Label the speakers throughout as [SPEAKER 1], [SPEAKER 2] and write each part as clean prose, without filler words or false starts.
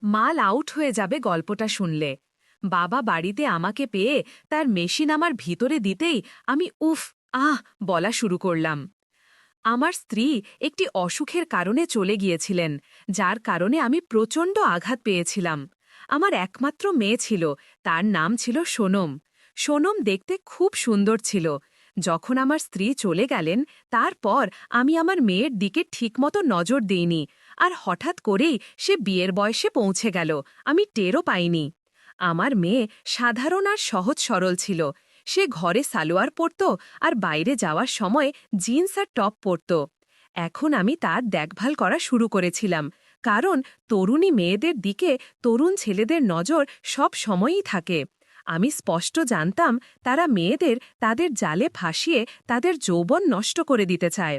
[SPEAKER 1] মাল আউট হয়ে যাবে গল্পটা শুনলে। বাবা বাড়িতে আমাকে পেয়ে তার মেশিন আমার ভিতরে দিতেই আমি উফ আহ বলা শুরু করলাম। আমার স্ত্রী একটি অসুখের কারণে চলে গিয়েছিলেন, যার কারণে আমি প্রচণ্ড আঘাত পেয়েছিলাম। আমার একমাত্র মেয়ে ছিল, তার নাম ছিল সোনম। সোনম দেখতে খুব সুন্দর ছিল। যখন আমার স্ত্রী চলে গেলেন, তারপর আমি আমার মেয়ের দিকে ঠিকমতো নজর দিইনি, আর হঠাৎ করেই সে বিয়ের বয়সে পৌঁছে গেল, আমি টেরও পাইনি। আমার মেয়ে সাধারণ আর সহজ সরল ছিল। সে ঘরে সালোয়ার পরত আর বাইরে যাওয়ার সময় জিন্স আর টপ পরত। এখন আমি তার দেখভাল করা শুরু করেছিলাম, কারণ তরুণী মেয়েদের দিকে তরুণ ছেলেদের নজর সব সময়ই থাকে। আমি স্পষ্ট জানতাম তারা মেয়েদের তাদের জালে ফাঁসিয়ে তাদের যৌবন নষ্ট করে দিতে চায়।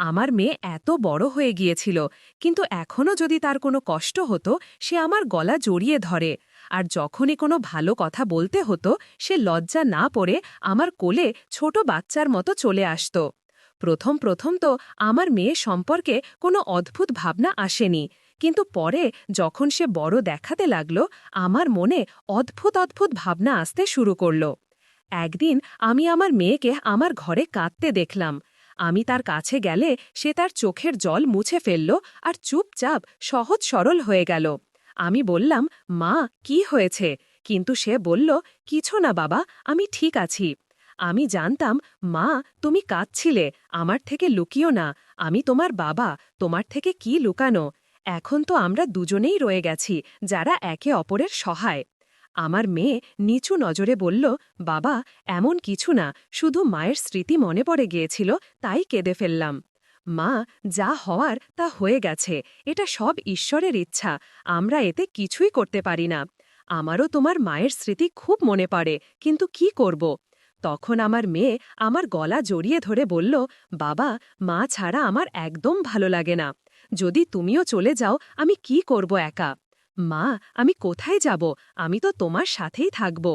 [SPEAKER 1] আমার মেয়ে এত বড় হয়ে গিয়েছিল, কিন্তু এখনও যদি তার কোনো কষ্ট হতো সে আমার গলা জড়িয়ে ধরে, আর যখনই কোনো ভালো কথা বলতে হতো সে লজ্জা না পড়ে আমার কোলে ছোট বাচ্চার মতো চলে আসত। প্রথম প্রথম তো আমার মেয়ে সম্পর্কে কোনো অদ্ভুত ভাবনা আসেনি, কিন্তু পরে যখন সে বড় দেখাতে লাগল, আমার মনে অদ্ভুত অদ্ভুত ভাবনা আসতে শুরু করল। একদিন আমি আমার মেয়েকে আমার ঘরে কাঁদতে দেখলাম। আমি তার কাছে গেলে সে তার চোখের জল মুছে ফেলল আর চুপচাপ সহজ সরল হয়ে গেল। আমি বললাম, মা, কি হয়েছে? কিন্তু সে বলল, কিছু না বাবা, আমি ঠিক আছি। আমি জানতাম, মা, তুমি কাঁদছিলে, আমার থেকে লুকিও না, আমি তোমার বাবা, তোমার থেকে কি লুকানো। এখন তো আমরা দুজনেই রয়ে গেছি, যারা একে অপরের সহায়। আমার মেয়ে নিচু নজরে বলল, বাবা, এমন কিছু না, শুধু মায়ের স্মৃতি মনে পড়ে গিয়েছিল, তাই কেঁদে ফেললাম। মা, যা হওয়ার তা হয়ে গেছে, এটা সব ঈশ্বরের ইচ্ছা, আমরা এতে কিছুই করতে পারি না। আমারও তোমার মায়ের স্মৃতি খুব মনে পড়ে, কিন্তু কি করব? তখন আমার মেয়ে আমার গলা জড়িয়ে ধরে বলল, বাবা, মা ছাড়া আমার একদম ভালো লাগে না। যদি তুমিও চলে যাও আমি কি করব একা? মা, আমি কোথায় যাব? আমি তো তোমার সাথেই থাকব।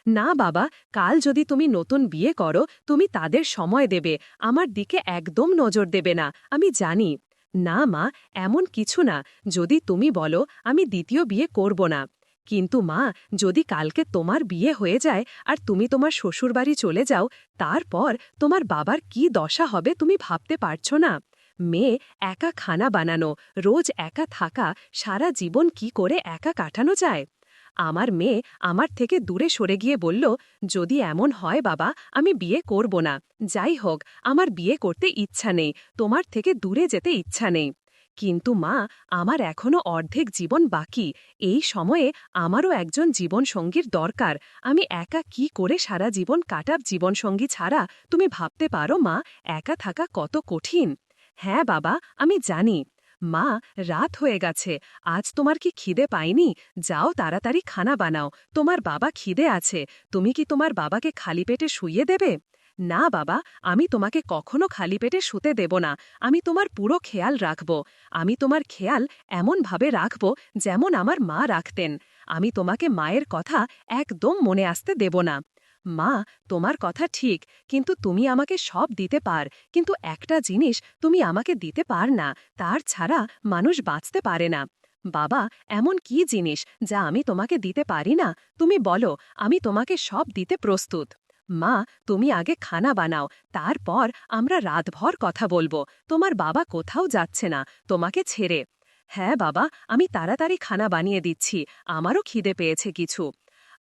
[SPEAKER 1] না বাবা, কাল যদি তুমি নতুন বিয়ে করো তুমি তাদের সময় দেবে, আমার দিকে একদম নজর দেবে না, আমি জানি। না মা, এমন কিছু না, যদি তুমি বলো আমি দ্বিতীয় বিয়ে করব না। কিন্তু মা, যদি কালকে তোমার বিয়ে হয়ে যায় আর তুমি তোমার শ্বশুরবাড়ি চলে যাও, তারপর তোমার বাবার কি দশা হবে তুমি ভাবতে পারছো না? মেয়ে, একা খানা বানানো, রোজ একা থাকা, সারা জীবন কি করে একা কাটানো যায়? আমার মেয়ে আমার থেকে দূরে সরে গিয়ে বলল, যদি এমন হয় বাবা, আমি বিয়ে করব না। যাই হোক, আমার বিয়ে করতে ইচ্ছা নেই, তোমার থেকে দূরে যেতে ইচ্ছা নেই। কিন্তু মা, আমার এখনো অর্ধেক জীবন বাকি, এই সময়ে আমারও একজন জীবনসঙ্গীর দরকার। আমি একা কি করে সারা জীবন কাটাব জীবনসঙ্গী ছাড়া? তুমি ভাবতে পারো মা, একা থাকা কত কঠিন। হ্যাঁ বাবা, আমি জানি। মা, রাত হয়ে গেছে, আজ তোমার কি খিদে পায়নি? যাও তাড়াতাড়ি খানা বানাও, তোমার বাবা খিদে আছে, তুমি কি তোমার বাবাকে খালি পেটে শুইয়ে দেবে? না বাবা, আমি তোমাকে কখনো খালি পেটে শুতে দেব না, আমি তোমার পুরো খেয়াল রাখব। আমি তোমার খেয়াল এমনভাবে রাখব যেমন আমার মা রাখতেন। আমি তোমাকে মায়ের কথা একদম মনে আসতে দেব না। মা, তোমার কথা ঠিক, কিন্তু তুমি আমাকে সব দিতে পার, কিন্তু একটা জিনিস তুমি আমাকে দিতে পার না, তার ছাড়া মানুষ বাঁচতে পারে না। বাবা, এমন কি জিনিস যা আমি তোমাকে দিতে পারি না? তুমি বলো, আমি তোমাকে সব দিতে প্রস্তুত। মা, তুমি আগে খানা বানাও, তারপর আমরা রাতভর কথা বলবো। তোমার বাবা কোথাও যাচ্ছে না তোমাকে ছেড়ে। হ্যাঁ বাবা, আমি তাড়াতাড়ি খানা বানিয়ে দিচ্ছি, আমারও খিদে পেয়েছে কিছু।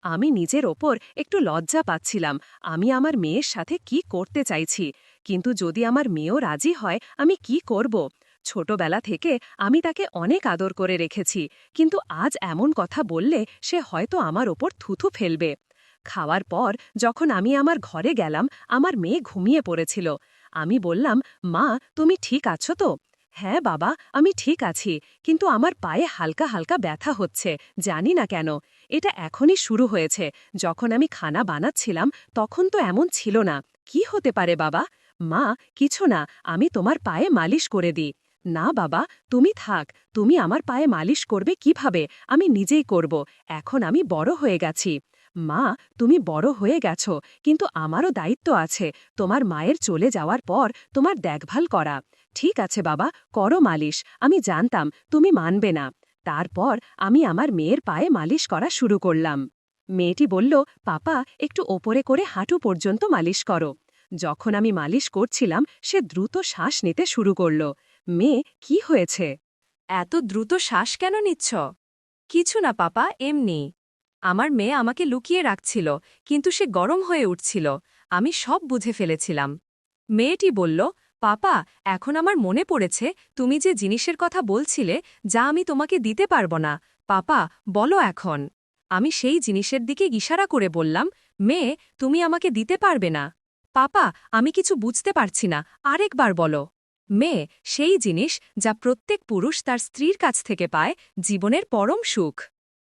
[SPEAKER 1] আমি নিজের ওপর একটু লজ্জা পাচ্ছিলাম, আমি আমার মেয়ের সাথে কি করতে চাইছি, কিন্তু যদি আমার মেয়েও রাজি হয় আমি কি করব? ছোটবেলা থেকে আমি তাকে অনেক আদর করে রেখেছি, কিন্তু আজ এমন কথা বললে সে হয়তো আমার ওপর থুথু ফেলবে। খাওয়ার পর যখন আমি আমার ঘরে গেলাম, আমার মেয়ে ঘুমিয়ে পড়েছিল। আমি বললাম, মা, তুমি ঠিক আছো তো? হ্যাঁ বাবা, আমি ঠিক আছি, কিন্তু আমার পায়ে হালকা হালকা ব্যথা হচ্ছে, জানি না কেন। এটা এখনই শুরু হয়েছে, যখন আমি খানা বানাচ্ছিলাম তখন তো এমন ছিল না। কি হতে পারে বাবা? মা, কিছু না, আমি তোমার পায়ে মালিশ করে দিই। না বাবা, তুমি থাক, তুমি আমার পায়ে মালিশ করবে কিভাবে? আমি নিজেই করব, এখন আমি বড় হয়ে গেছি। মা, তুমি বড় হয়ে গেছো, কিন্তু আমারও দায়িত্ব আছে, তোমার মায়ের চলে যাওয়ার পর তোমার দেখভাল করা। ঠিক আছে বাবা, করো মালিশ, আমি জানতাম তুমি মানবে না।
[SPEAKER 2] তারপর আমি আমার মেয়ের পায়ে মালিশ করা শুরু করলাম। মেয়েটি বলল, পাপা একটু ওপরে করে হাঁটু পর্যন্ত মালিশ করো। যখন আমি মালিশ করছিলাম সে দ্রুত শ্বাস নিতে শুরু করল। মেয়ে, কি হয়েছে?
[SPEAKER 1] এত দ্রুত শ্বাস কেন নিচ্ছ? কিছু না পাপা, এমনি। আমার মেয়ে আমাকে লুকিয়ে রাখছিল, কিন্তু সে গরম হয়ে উঠছিল। আমি সব বুঝে ফেলেছিলাম। মেয়েটি বলল, পাপা এখন আমার মনে পড়েছে তুমি যে জিনিসের কথা বলছিলে যা আমি তোমাকে দিতে পারব না। পাপা বলো এখন। আমি সেই জিনিসের দিকে ইশারা করে বললাম, মেয়ে তুমি আমাকে দিতে পারবে না। পাপা আমি কিছু বুঝতে পারছি না, আরেকবার বলো। মেয়ে সেই জিনিস যা প্রত্যেক পুরুষ তার স্ত্রীর কাছ থেকে পায়, জীবনের পরম সুখ।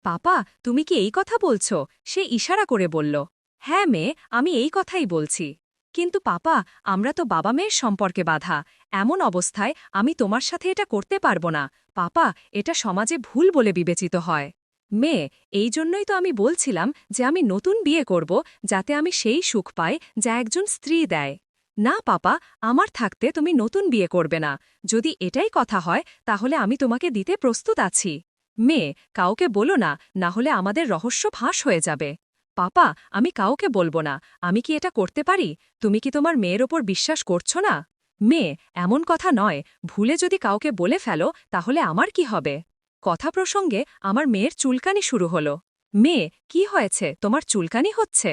[SPEAKER 1] পাপা তুমি কি এই কথা বলছ? সে ইশারা করে বলল, হ্যাঁ মেয়ে আমি এই কথাই বলছি। কিন্তু পাপা আমরা তো বাবা মেয়ের সম্পর্কে বাঁধা, এমন অবস্থায় আমি তোমার সাথে এটা করতে পারব না। পাপা এটা সমাজে ভুল বলে বিবেচিত হয়। মেয়ে এই জন্যই তো আমি বলছিলাম যে আমি নতুন বিয়ে করব, যাতে আমি সেই সুখ পাই যা একজন স্ত্রী দেয়। না পাপা, আমার থাকতে তুমি নতুন বিয়ে করবে না। যদি এটাই কথা হয় তাহলে আমি তোমাকে দিতে প্রস্তুত আছি। মেয়ে কাউকে বলো না, না হলে আমাদের রহস্য ফাঁস হয়ে যাবে। পাপা আমি কাউকে বলবো না। আমি কি এটা করতে পারি? তুমি কি তোমার মেয়ের ওপর বিশ্বাস করছো না? মেয়ে এমন কথা নয়, ভুলে যদি কাউকে বলে ফেলো তাহলে আমার কি হবে? কথা প্রসঙ্গে আমার মেয়ের চুলকানি শুরু হলো। মেয়ে কি হয়েছে, তোমার চুলকানি হচ্ছে?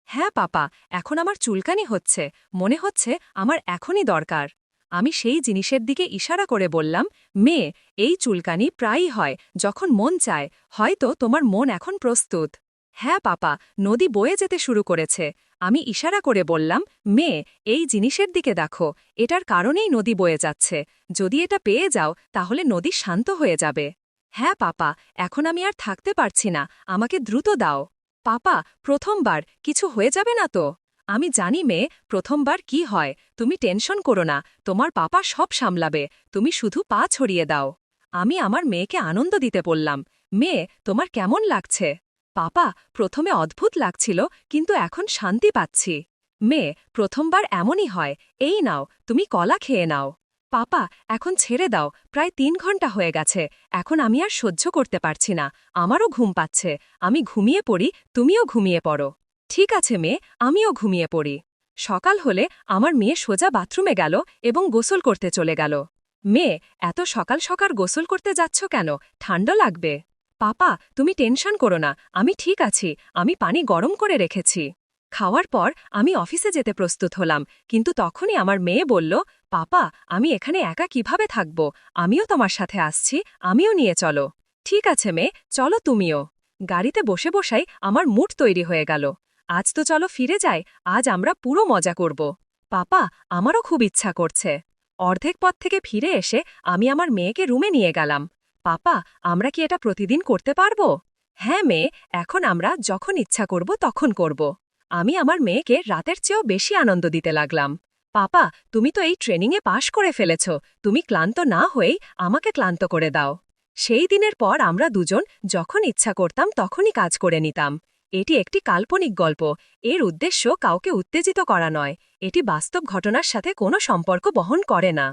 [SPEAKER 1] হ্যাঁ পাপা এখন আমার চুলকানি হচ্ছে, মনে হচ্ছে আমার এখনই দরকার। আমি সেই জিনিসের দিকে ইশারা করে বললাম, মেয়ে এই চুলকানি প্রায়ই হয় যখন মন চায়, হয়তো তোমার মন এখন প্রস্তুত। হ্যাঁ পাপা নদী বয়ে যেতে শুরু করেছে। আমি ইশারা করে বললাম, মেয়ে এই জিনিসের দিকে দেখো, এটার কারণেই নদী বয়ে যাচ্ছে। যদি এটা পেয়ে যাও তাহলে নদী শান্ত হয়ে যাবে। হ্যাঁ পাপা এখন আমি আর থাকতে পারছি না, আমাকে দ্রুত দাও। পাপা প্রথমবার কিছু হয়ে যাবে না তো? আমি জানি মেয়ে প্রথমবার কি হয়, তুমি টেনশন করো না, তোমার পাপা সব সামলাবে, তুমি শুধু পা ছড়িয়ে দাও। আমি আমার মেয়েকে আনন্দ দিতে বললাম, মেয়ে তোমার কেমন লাগছে? পাপা প্রথমে অদ্ভুত লাগছিল, কিন্তু এখন শান্তি পাচ্ছি। মেয়ে প্রথমবার এমনই হয়, এই নাও তুমি কলা খেয়ে নাও। পাপা এখন ছেড়ে দাও, প্রায় ৩ ঘন্টা হয়ে গেছে, এখন আমি আর সহ্য করতে পারছি না, আমারও ঘুম পাচ্ছে, আমি ঘুমিয়ে পড়ি, তুমিও ঘুমিয়ে পড়ো। ঠিক আছে মেয়ে, আমিও ঘুমিয়ে পড়ি। সকাল হলে আমার মেয়ে সোজা বাথরুমে গেল এবং গোসল করতে চলে গেল। মেয়ে এত সকাল সকাল গোসল করতে যাচ্ছ কেন? ঠান্ডা লাগবে। পাপা তুমি টেনশন করো না, আমি ঠিক আছি, আমি পানি গরম করে রেখেছি। খাওয়ার পর আমি অফিসে যেতে প্রস্তুত হলাম, কিন্তু তখনই আমার মেয়ে বলল, পাপা আমি এখানে একা কিভাবে থাকব? আমিও তোমার সাথে আসছি, আমিও নিয়ে চলো। ঠিক আছে মেয়ে, চলো তুমিও। গাড়িতে বসে বসাই আমার মুড তৈরি হয়ে গেল। আজ তো চলো ফিরে যাই, আজ আমরা পুরো মজা করব। পাপা আমারও খুব ইচ্ছা করছে। অর্ধেক পথ থেকে ফিরে এসে আমি আমার মেয়েকে রুমে নিয়ে গেলাম। পাপা আমরা কি এটা প্রতিদিন করতে পারব? হ্যাঁ মেয়ে, এখন আমরা যখন ইচ্ছা করব তখন করব। আমি আমার মেয়েকে রাতের চেয়েও বেশি আনন্দ দিতে লাগলাম। পাপা তুমি তো এই ট্রেনিংয়ে পাশ করে ফেলেছ, তুমি ক্লান্ত না হয়েই আমাকে ক্লান্ত করে দাও। সেই দিনের পর আমরা দুজন যখন ইচ্ছা করতাম তখনই কাজ করে নিতাম। এটি একটি কাল্পনিক গল্প, এর উদ্দেশ্য কাউকে উত্তেজিত করা নয়, এটি বাস্তব ঘটনার সাথে কোনো সম্পর্ক বহন করে না।